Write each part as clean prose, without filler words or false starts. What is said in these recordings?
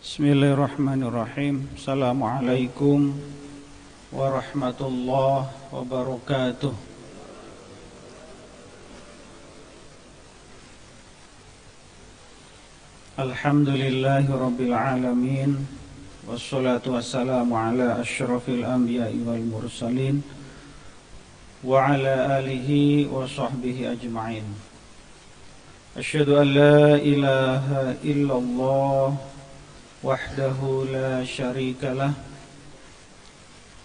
Bismillahirrahmanirrahim. Assalamualaikum warahmatullahi wabarakatuh. Alhamdulillahi rabbil alamin. Wassalatu wassalamu ala asyrafil anbiya'i wal mursalin wa ala alihi wa sahbihi ajma'in. Asyhadu an la ilaha illallah wahdahu la syarika lah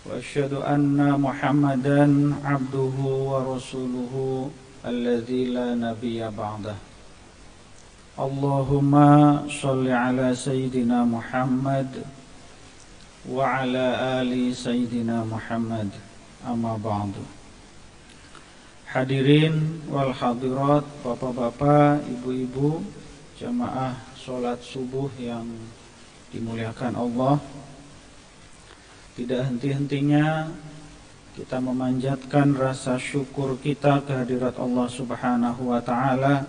wa asyhadu anna Muhammadan abduhu wa rasuluhu alladzi la nabiyya ba'dah. Allahumma shalli ala sayyidina Muhammad wa ala ali sayyidina Muhammad, amma ba'du. Hadirin wal hadirat, bapak-bapak, ibu-ibu, jamaah sholat subuh yang dimuliakan Allah, tidak henti-hentinya kita memanjatkan rasa syukur kita kehadirat Allah Subhanahu wa ta'ala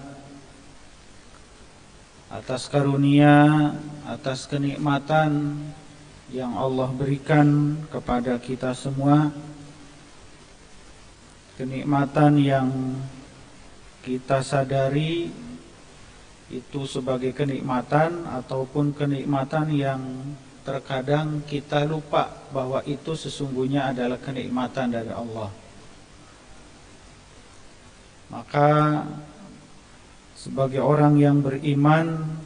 atas karunia, atas kenikmatan yang Allah berikan kepada kita semua, kenikmatan yang kita sadari itu sebagai kenikmatan ataupun kenikmatan yang terkadang kita lupa bahwa itu sesungguhnya adalah kenikmatan dari Allah. Maka sebagai orang yang beriman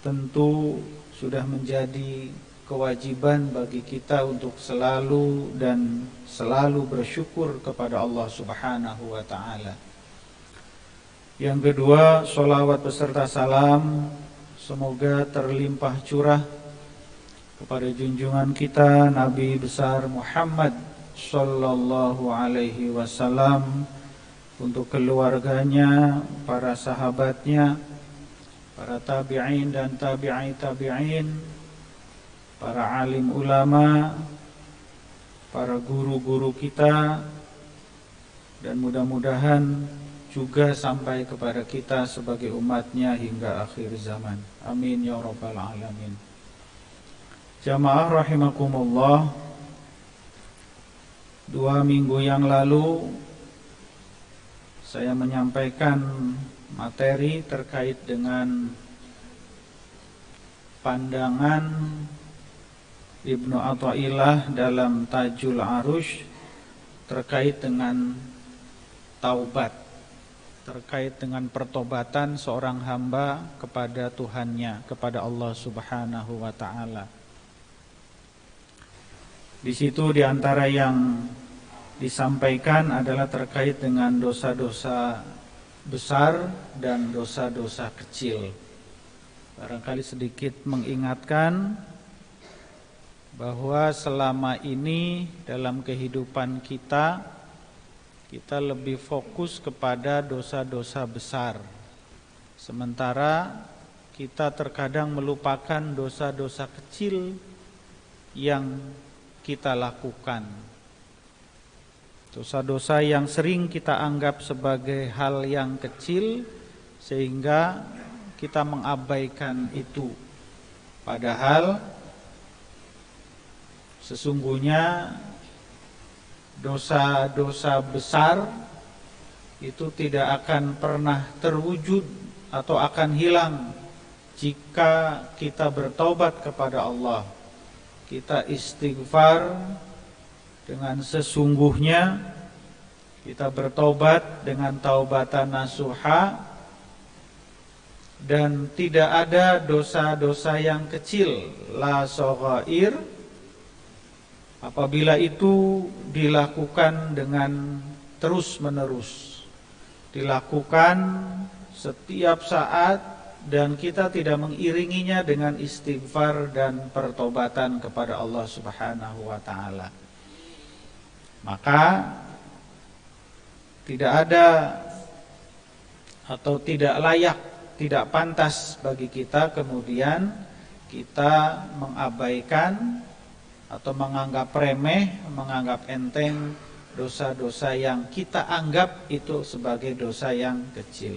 tentu sudah menjadi kewajiban bagi kita untuk selalu dan selalu bersyukur kepada Allah Subhanahu wa ta'ala. Yang kedua, sholawat beserta salam semoga terlimpah curah kepada junjungan kita Nabi besar Muhammad sallallahu alaihi wasallam, untuk keluarganya, para sahabatnya, para tabi'in dan tabi'i tabi'in, para alim ulama, para guru-guru kita, dan mudah-mudahan juga sampai kepada kita sebagai umatnya hingga akhir zaman. Amin ya rabbal alamin. Jamaah rahimakumullah, 2 minggu yang lalu saya menyampaikan materi terkait dengan pandangan Ibnu Athaillah dalam Tajul Arush terkait dengan taubat, terkait dengan pertobatan seorang hamba kepada Tuhannya, kepada Allah Subhanahu wa ta'ala. Di situ diantara yang disampaikan adalah terkait dengan dosa-dosa besar dan dosa-dosa kecil. Barangkali sedikit mengingatkan bahwa selama ini dalam kehidupan kita lebih fokus kepada dosa-dosa besar, sementara kita terkadang melupakan dosa-dosa kecil yang kita lakukan. Dosa-dosa yang sering kita anggap sebagai hal yang kecil sehingga kita mengabaikan itu. Padahal sesungguhnya dosa-dosa besar itu tidak akan pernah terwujud atau akan hilang jika kita bertaubat kepada Allah. Kita istighfar dengan sesungguhnya, kita bertaubat dengan taubatan nasuha, dan tidak ada dosa-dosa yang kecil, la shaghair, apabila itu dilakukan dengan terus-menerus, dilakukan setiap saat, dan kita tidak mengiringinya dengan istighfar dan pertobatan kepada Allah Subhanahu wa ta'ala. Maka tidak ada atau tidak layak, tidak pantas bagi kita kemudian kita mengabaikan atau menganggap remeh, menganggap enteng dosa-dosa yang kita anggap itu sebagai dosa yang kecil.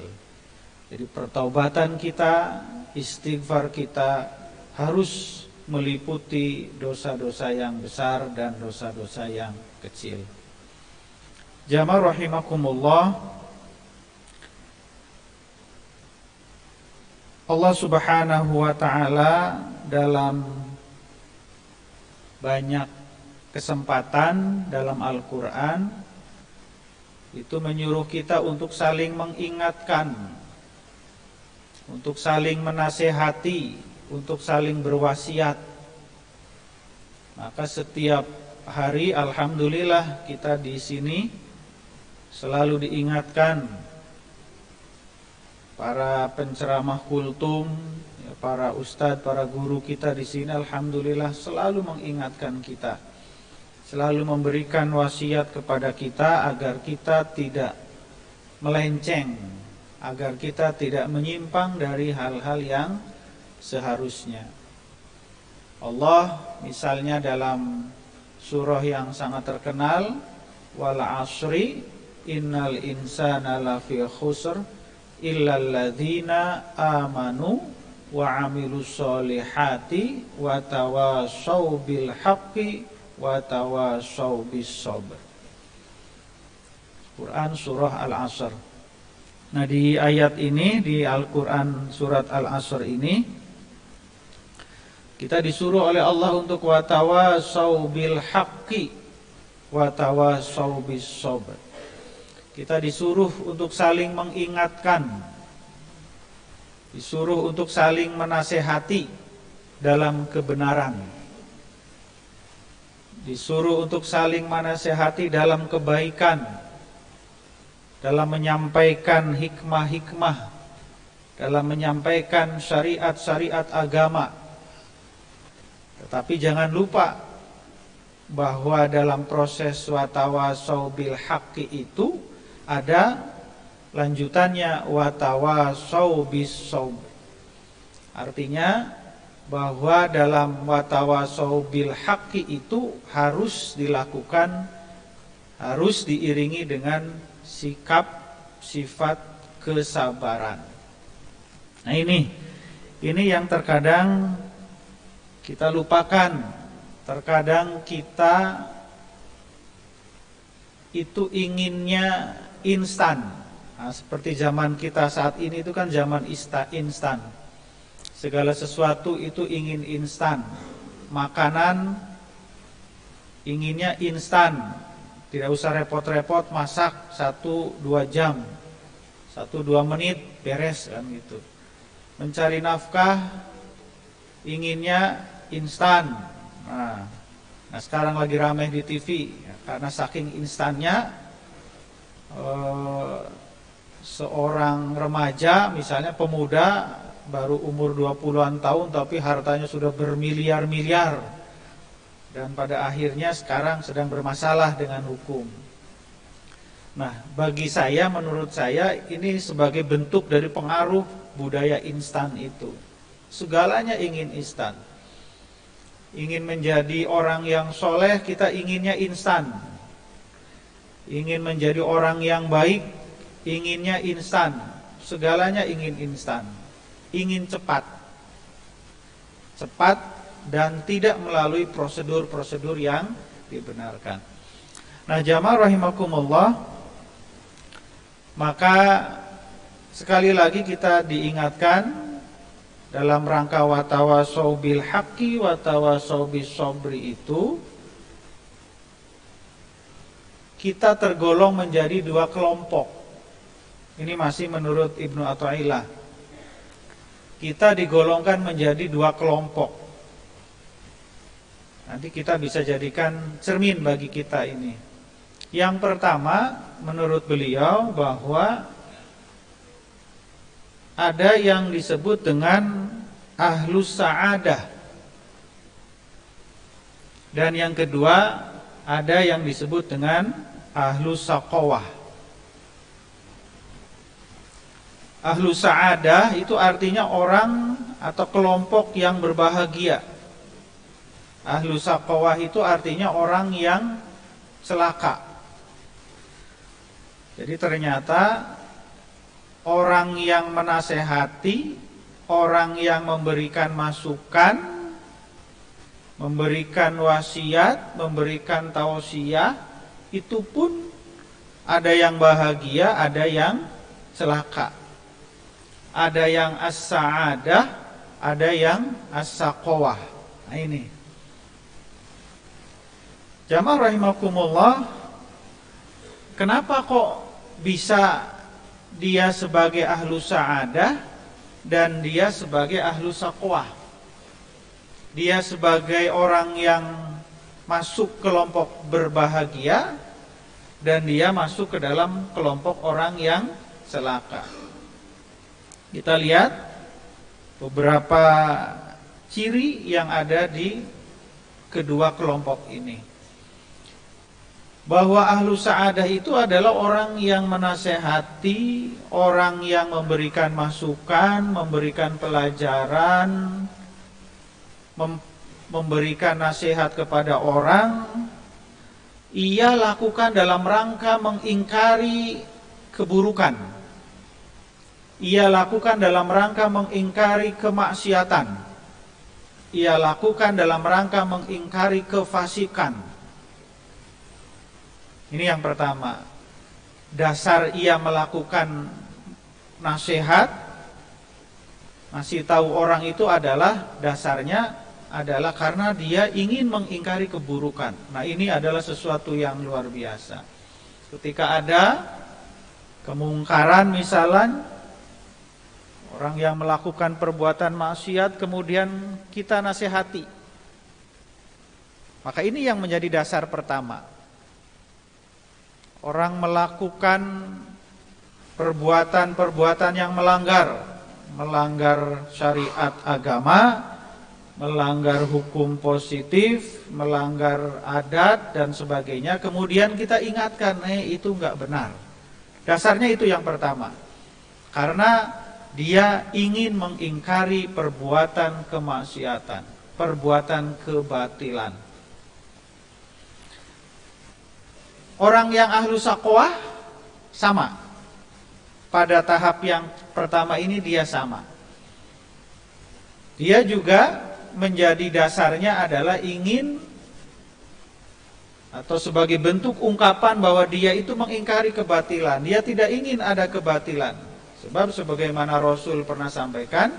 Jadi pertaubatan kita, istighfar kita harus meliputi dosa-dosa yang besar dan dosa-dosa yang kecil. Jamaah rahimakumullah, Allah Subhanahu wa taala dalam banyak kesempatan dalam Al-Qur'an itu menyuruh kita untuk saling mengingatkan, untuk saling menasehati, untuk saling berwasiat. Maka setiap hari alhamdulillah kita di sini selalu diingatkan para penceramah kultum, para ustadz, para guru kita di sini alhamdulillah selalu mengingatkan kita, selalu memberikan wasiat kepada kita agar kita tidak melenceng, agar kita tidak menyimpang dari hal-hal yang seharusnya. Allah misalnya dalam surah yang sangat terkenal, wal asri innal insana lafi khusr illal ladzina amanu wa amilus solihati wa tawassaw bil haqqi wa tawassaw bis sabr. Quran surah Al-Asr. Nah, di ayat ini, di Al-Quran surat Al-Asr ini, kita disuruh oleh Allah untuk wa tawassaw bil haqqi wa tawassaw bis sabr. Kita disuruh untuk saling mengingatkan, disuruh untuk saling menasehati dalam kebenaran, disuruh untuk saling menasehati dalam kebaikan, dalam menyampaikan hikmah-hikmah, dalam menyampaikan syariat-syariat agama. Tetapi jangan lupa bahwa dalam proses wa tawassaw bil haqqi itu ada lanjutannya wa tawassaw bis sabr. Artinya bahwa dalam wa tawassaw bil haqqi itu harus dilakukan, harus diiringi dengan sikap, sifat kesabaran. Nah, ini yang terkadang kita lupakan. Terkadang kita itu inginnya instan. Nah, seperti zaman kita saat ini itu kan zaman instan. Segala sesuatu itu ingin instan. Makanan inginnya instan. Tidak usah repot-repot masak 1-2 jam, 1-2 menit beres kan gitu. Mencari nafkah inginnya instan. Nah, sekarang lagi ramai di TV ya, karena saking instannya seorang remaja misalnya, pemuda baru umur 20-an tahun tapi hartanya sudah bermiliar-miliar, dan pada akhirnya sekarang sedang bermasalah dengan hukum. Nah, bagi saya, menurut saya ini sebagai bentuk dari pengaruh budaya instan itu. Segalanya ingin instan. Ingin menjadi orang yang soleh, kita inginnya instan. Ingin menjadi orang yang baik, inginnya instan. Segalanya ingin instan. Ingin cepat. Cepat dan tidak melalui prosedur-prosedur yang dibenarkan. Nah, jamaah rahimakumullah, maka sekali lagi kita diingatkan dalam rangka wa tawassaw bil haqqi wa tawassaw bis sabri itu, kita tergolong menjadi 2 kelompok. Ini masih menurut Ibnu Athaillah. Kita digolongkan menjadi 2 kelompok. Nanti kita bisa jadikan cermin bagi kita ini. Yang pertama, menurut beliau bahwa ada yang disebut dengan ahlus sa'adah, dan yang kedua ada yang disebut dengan ahlus saqawah. Ahlus sa'adah itu artinya orang atau kelompok yang berbahagia. Ahlus saqawah itu artinya orang yang celaka. Jadi ternyata orang yang menasehati, orang yang memberikan masukan, memberikan wasiat, memberikan tausiah, itu pun ada yang bahagia, ada yang celaka. Ada yang as-sa'adah, ada yang as-saqawah. Nah ini. Jamaah rahimakumullah, kenapa kok bisa dia sebagai ahlu sa'adah dan dia sebagai ahlu saqawah? Dia sebagai orang yang masuk kelompok berbahagia dan dia masuk ke dalam kelompok orang yang celaka. Kita lihat beberapa ciri yang ada di kedua kelompok ini. Bahwa ahlu sa'adah itu adalah orang yang menasehati, orang yang memberikan masukan, memberikan pelajaran, memberikan nasihat kepada orang. Ia lakukan dalam rangka mengingkari keburukan. Ia lakukan dalam rangka mengingkari kemaksiatan. Ia lakukan dalam rangka mengingkari kefasikan. Ini yang pertama. Dasar ia melakukan nasihat, ngasih tahu orang itu adalah dasarnya adalah karena dia ingin mengingkari keburukan. Nah, ini adalah sesuatu yang luar biasa. Ketika ada kemungkaran misalnya, orang yang melakukan perbuatan maksiat kemudian kita nasihati, maka ini yang menjadi dasar pertama. Orang melakukan perbuatan-perbuatan yang melanggar syariat agama, melanggar hukum positif, melanggar adat dan sebagainya. Kemudian kita ingatkan, itu enggak benar. Dasarnya itu yang pertama. Karena dia ingin mengingkari perbuatan kemaksiatan, perbuatan kebatilan. Orang yang ahlu saqawah sama. Pada tahap yang pertama ini dia sama. Dia juga menjadi dasarnya adalah ingin atau sebagai bentuk ungkapan bahwa dia itu mengingkari kebatilan. Dia tidak ingin ada kebatilan. Sebab sebagaimana Rasul pernah sampaikan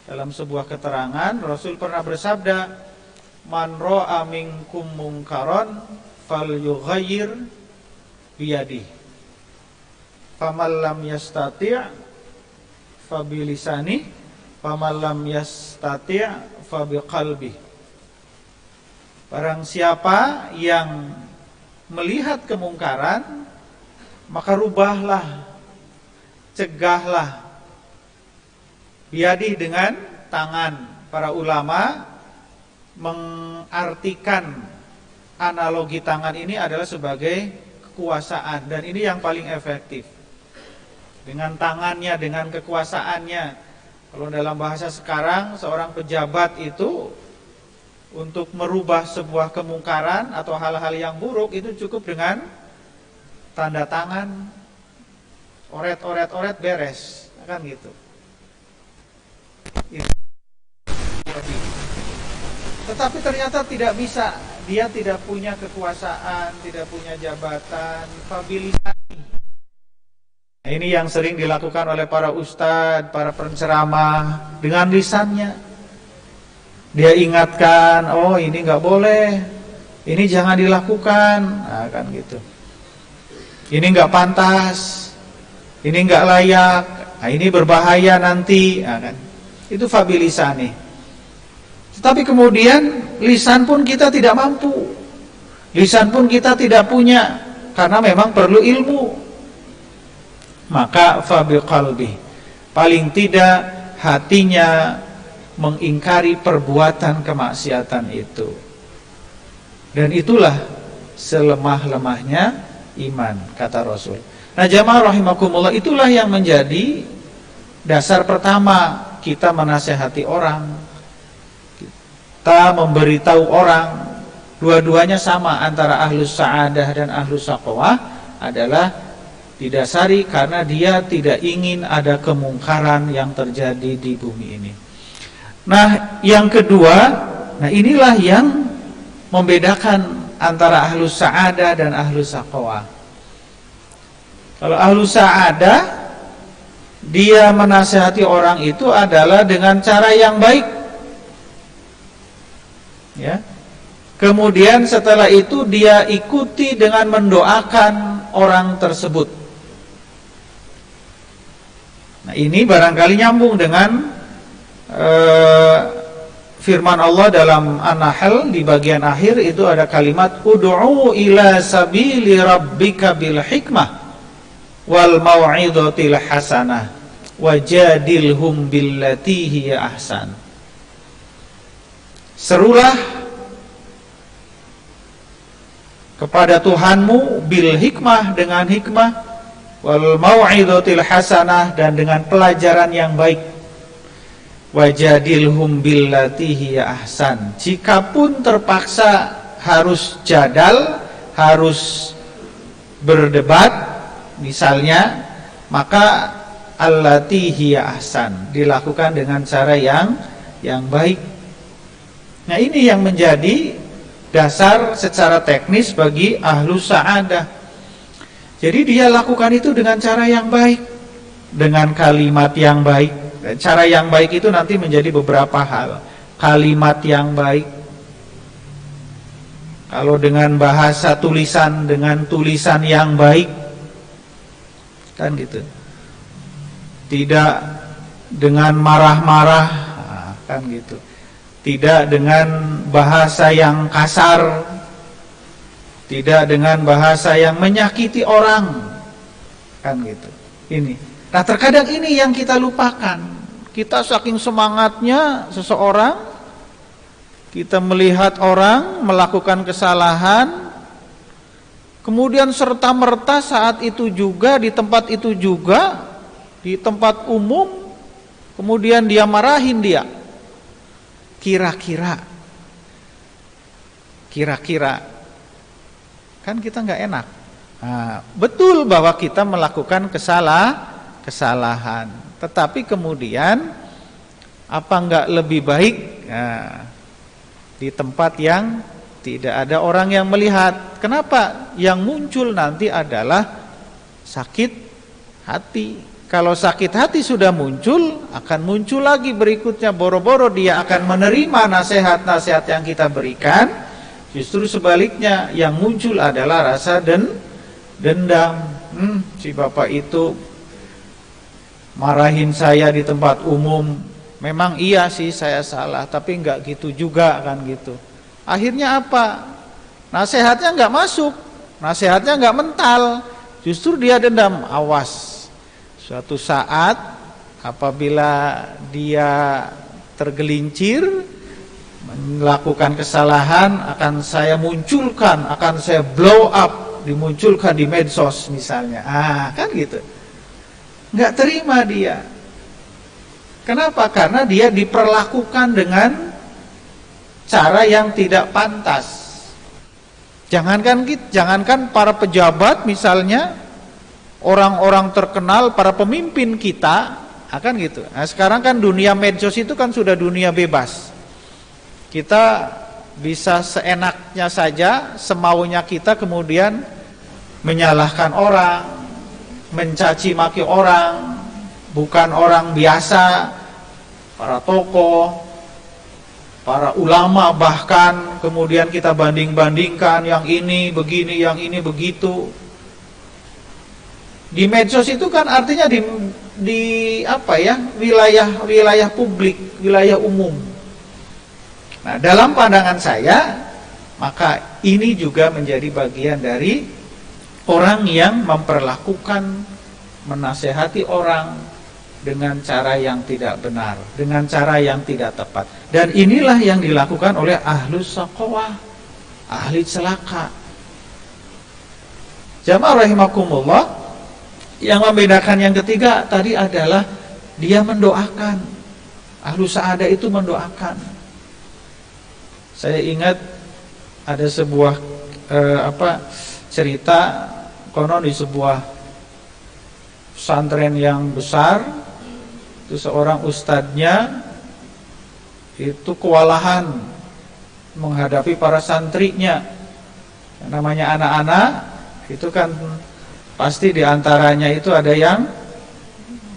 dalam sebuah keterangan, Rasul pernah bersabda, "Man ra'a minkum munkaran falyughayyir biyadihi. Faman lam yastati' fabilisani, faman lam yastati' fabiqalbi." Barang siapa yang melihat kemungkaran, maka rubahlah, cegahlah. Biyadih dengan tangan. Para ulama mengartikan analogi tangan ini adalah sebagai kekuasaan, dan ini yang paling efektif. Dengan tangannya, dengan kekuasaannya. Kalau dalam bahasa sekarang, seorang pejabat itu untuk merubah sebuah kemungkaran atau hal-hal yang buruk itu cukup dengan tanda tangan, oret beres, kan gitu. Tetapi ternyata tidak bisa. Dia tidak punya kekuasaan, tidak punya jabatan, fabilisani. Ini yang sering dilakukan oleh para ustadz, para penceramah dengan lisannya. Dia ingatkan, oh ini nggak boleh, ini jangan dilakukan, nah, kan gitu. Ini nggak pantas, ini nggak layak, nah, ini berbahaya nanti, nah, kan. Itu fabilisani. Tetapi kemudian lisan pun kita tidak mampu, lisan pun kita tidak punya, karena memang perlu ilmu. Maka fabiqalbi, paling tidak hatinya mengingkari perbuatan kemaksiatan itu. Dan itulah selemah-lemahnya iman, kata Rasul. Nah, jamaah rahimakumullah, itulah yang menjadi dasar pertama kita menasehati orang, kita memberitahu orang. Dua-duanya sama antara ahlus sa'adah dan ahlus saqawah adalah didasari karena dia tidak ingin ada kemungkaran yang terjadi di bumi ini. Nah, yang kedua Nah, inilah yang membedakan antara ahlus sa'adah dan ahlus saqawah. Kalau ahlus sa'adah, dia menasihati orang itu adalah dengan cara yang baik, ya. Kemudian setelah itu dia ikuti dengan mendoakan orang tersebut. Nah, ini barangkali nyambung dengan firman Allah dalam An-Nahl di bagian akhir itu ada kalimat ud'u ila sabili rabbika bil hikmah wal mau'izatil hasanah wajadilhum billati hiya ahsan. Serulah kepada Tuhanmu bil hikmah, dengan hikmah, wal mau'izatil hasanah, dan dengan pelajaran yang baik. Wajadilhum billati hiya ahsan. Jikapun terpaksa harus jadal, harus berdebat misalnya, maka allati hiya ahsan, dilakukan dengan cara yang baik. Nah, ini yang menjadi dasar secara teknis bagi ahlus sa'adah. Jadi dia lakukan itu dengan cara yang baik, dengan kalimat yang baik. Cara yang baik itu nanti menjadi beberapa hal. Kalimat yang baik, kalau dengan bahasa tulisan, dengan tulisan yang baik, kan gitu. Tidak dengan marah-marah, kan gitu. Tidak dengan bahasa yang kasar, tidak dengan bahasa yang menyakiti orang, kan gitu. Ini. Nah, terkadang ini yang kita lupakan. Kita saking semangatnya seseorang, kita melihat orang melakukan kesalahan, kemudian serta-merta saat itu juga, di tempat itu juga, di tempat umum, kemudian dia marahin dia. Kira-kira kan kita nggak enak. Nah, betul bahwa kita melakukan kesalahan, tetapi kemudian apa nggak lebih baik di tempat yang tidak ada orang yang melihat? Kenapa? Yang muncul nanti adalah sakit hati. Kalau sakit hati sudah muncul, akan muncul lagi berikutnya, boro-boro dia akan menerima nasihat-nasihat yang kita berikan. Justru sebaliknya, yang muncul adalah rasa dendam. Si bapak itu marahin saya di tempat umum. Memang iya sih saya salah, tapi enggak gitu juga, kan gitu. Akhirnya apa? Nasihatnya enggak masuk, nasihatnya enggak mental. Justru dia dendam. Awas, suatu saat apabila dia tergelincir melakukan kesalahan, akan saya munculkan, akan saya blow up, dimunculkan di medsos misalnya. Kan gitu. Nggak terima dia. Kenapa? Karena dia diperlakukan dengan cara yang tidak pantas. Jangankan para pejabat misalnya, orang-orang terkenal, para pemimpin kita, akan gitu. Nah, sekarang kan dunia medsos itu kan sudah dunia bebas. Kita bisa seenaknya saja, semaunya kita kemudian menyalahkan orang, mencaci maki orang, bukan orang biasa, para tokoh, para ulama bahkan, kemudian kita banding-bandingkan, yang ini begini, yang ini begitu. Di medsos itu kan artinya di apa ya, wilayah publik, wilayah umum. Nah, dalam pandangan saya, maka ini juga menjadi bagian dari orang yang memperlakukan, menasehati orang dengan cara yang tidak benar, dengan cara yang tidak tepat. Dan inilah yang dilakukan oleh ahlus saqawah, ahli celaka. Jamaah rahimakumullah, yang membedakan yang ketiga tadi adalah dia mendoakan. Ahlus sa'adah itu mendoakan. Saya ingat ada sebuah cerita, konon di sebuah pesantren yang besar, itu seorang ustadznya itu kewalahan menghadapi para santrinya. Yang namanya anak-anak itu kan pasti diantaranya itu ada yang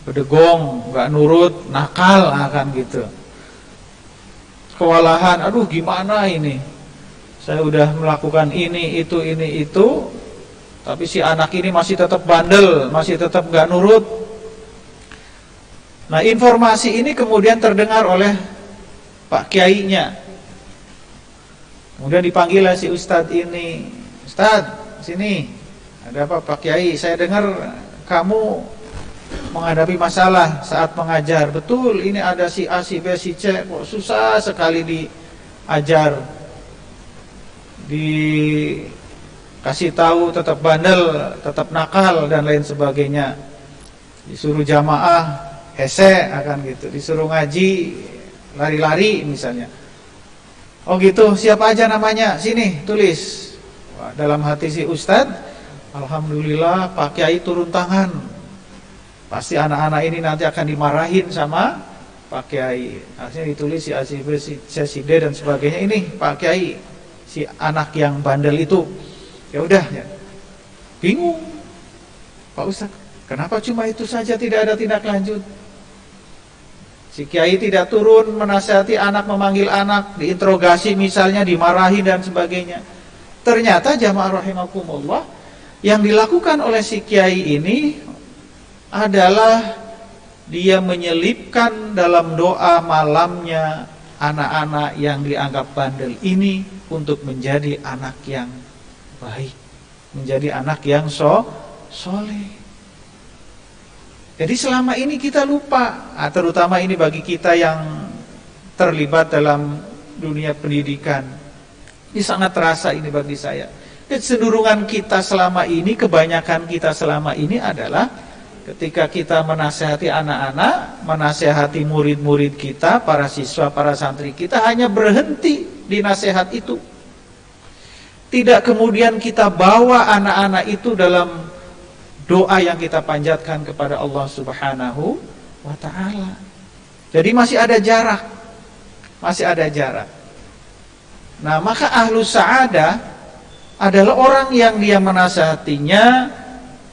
bedegong, nggak nurut, nakal, akan gitu. Kewalahan, aduh gimana ini? Saya udah melakukan ini, itu, tapi si anak ini masih tetap bandel, masih tetap nggak nurut. Nah, informasi ini kemudian terdengar oleh Pak Kiainya. Kemudian dipanggil si Ustadz ini, Ustadz, sini, ada apa Pak Kiai? Saya dengar kamu menghadapi masalah saat mengajar. Betul, ini ada si A, si B, si C, kok susah sekali diajar. Dikasih tahu tetap bandel, tetap nakal dan lain sebagainya. Disuruh jamaah, hese akan gitu. Disuruh ngaji, lari-lari misalnya. Oh gitu, siapa aja namanya? Sini, tulis. Wah, dalam hati si Ustadz, alhamdulillah Pak Kiai turun tangan. Pasti anak-anak ini nanti akan dimarahin sama Pak Kiai. Akhirnya ditulis si A, si B, si C, si D dan sebagainya. Ini Pak Kiai, si anak yang bandel itu. Ya udah, ya. Bingung Pak Ustadz, kenapa cuma itu saja, tidak ada tindak lanjut? Si Kiai tidak turun menasihati anak, memanggil anak, diinterogasi misalnya, dimarahi dan sebagainya. Ternyata jamaah rahimakumullah, yang dilakukan oleh si Kiai ini adalah dia menyelipkan dalam doa malamnya anak-anak yang dianggap bandel ini untuk menjadi anak yang baik, menjadi anak yang soleh. Jadi selama ini kita lupa, terutama ini bagi kita yang terlibat dalam dunia pendidikan. Ini sangat terasa ini bagi saya. Kecenderungan kita selama ini, kebanyakan kita selama ini adalah ketika kita menasihati anak-anak, menasihati murid-murid kita, para siswa, para santri kita, hanya berhenti di nasihat itu. Tidak kemudian kita bawa anak-anak itu dalam doa yang kita panjatkan kepada Allah Subhanahu wa ta'ala. Jadi masih ada jarak. Masih ada jarak. Nah, maka ahlus sa'adah adalah orang yang dia menasihatinya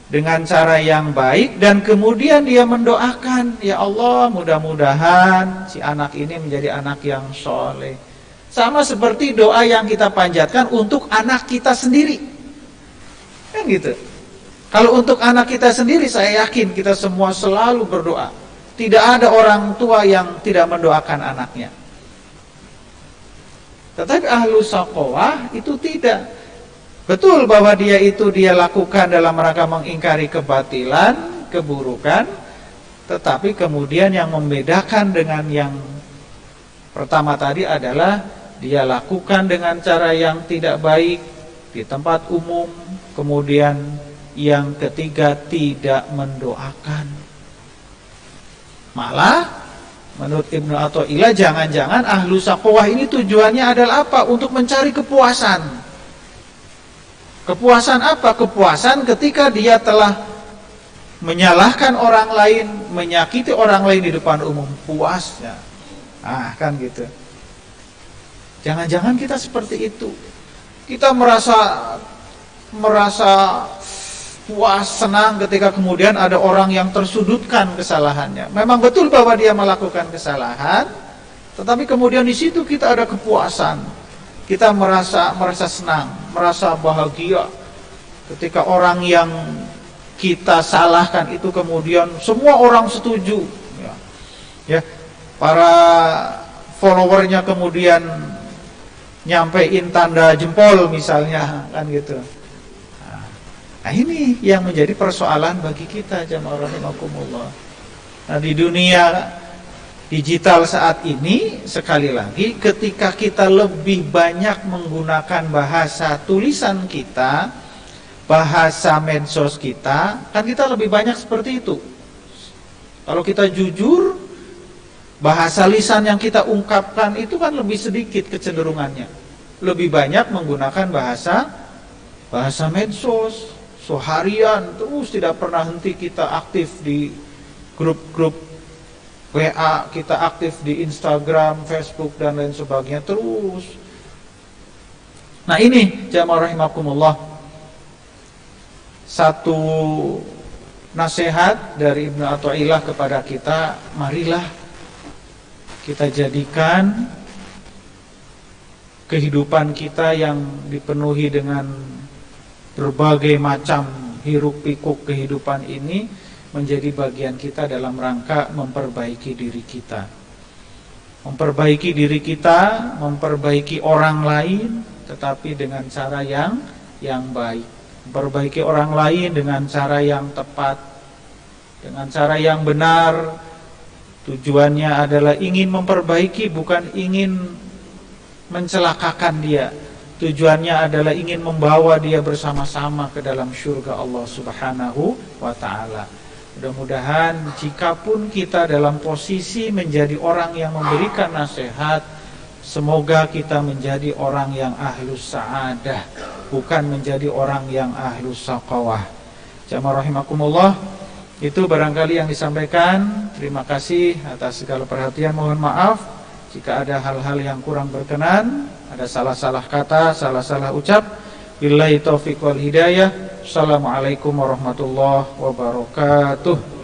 dengan cara yang baik, dan kemudian dia mendoakan, ya Allah, mudah-mudahan si anak ini menjadi anak yang soleh. Sama seperti doa yang kita panjatkan untuk anak kita sendiri. Kan gitu. Kalau untuk anak kita sendiri, saya yakin kita semua selalu berdoa. Tidak ada orang tua yang tidak mendoakan anaknya. Tetapi ahlus shaqawah itu tidak. Betul bahwa dia lakukan dalam rangka mengingkari kebatilan, keburukan, tetapi kemudian yang membedakan dengan yang pertama tadi adalah dia lakukan dengan cara yang tidak baik di tempat umum, kemudian yang ketiga tidak mendoakan. Malah menurut Ibnu Athaillah, jangan-jangan ahlus shaqawah ini tujuannya adalah apa? Untuk mencari kepuasan. Kepuasan apa? Kepuasan ketika dia telah menyalahkan orang lain, menyakiti orang lain di depan umum, puas ya. Kan gitu. Jangan-jangan kita seperti itu. Kita merasa puas, senang ketika kemudian ada orang yang tersudutkan kesalahannya. Memang betul bahwa dia melakukan kesalahan, tetapi kemudian di situ kita ada kepuasan. Kita merasa senang, merasa bahagia ketika orang yang kita salahkan itu kemudian semua orang setuju. Ya, para followernya kemudian nyampein tanda jempol misalnya, kan gitu. Nah, ini yang menjadi persoalan bagi kita jamaah rahimakumullah. Nah, di dunia digital saat ini, sekali lagi, ketika kita lebih banyak menggunakan bahasa tulisan kita, bahasa medsos kita, kan kita lebih banyak seperti itu. Kalau kita jujur, bahasa lisan yang kita ungkapkan itu kan lebih sedikit kecenderungannya. Lebih banyak menggunakan bahasa medsos, seharian terus tidak pernah henti kita aktif di grup-grup WA, kita aktif di Instagram, Facebook dan lain sebagainya terus. Nah ini jamaah rahimakumullah, satu nasihat dari Ibnu Athaillah kepada kita, marilah kita jadikan kehidupan kita yang dipenuhi dengan berbagai macam hiruk pikuk kehidupan ini menjadi bagian kita dalam rangka memperbaiki diri kita. Memperbaiki diri kita, memperbaiki orang lain, tetapi dengan cara yang baik. Memperbaiki orang lain dengan cara yang tepat, dengan cara yang benar. Tujuannya adalah ingin memperbaiki, bukan ingin mencelakakan dia. Tujuannya adalah ingin membawa dia bersama-sama ke dalam syurga Allah Subhanahu wa ta'ala. Mudah-mudahan jikapun kita dalam posisi menjadi orang yang memberikan nasihat, semoga kita menjadi orang yang ahlus sa'adah, bukan menjadi orang yang ahlus saqawah. Jamaah rahimakumullah, itu barangkali yang disampaikan. Terima kasih atas segala perhatian. Mohon maaf jika ada hal-hal yang kurang berkenan, ada salah-salah kata, salah-salah ucap. Billahi taufiq wal hidayah. Assalamualaikum warahmatullahi wabarakatuh.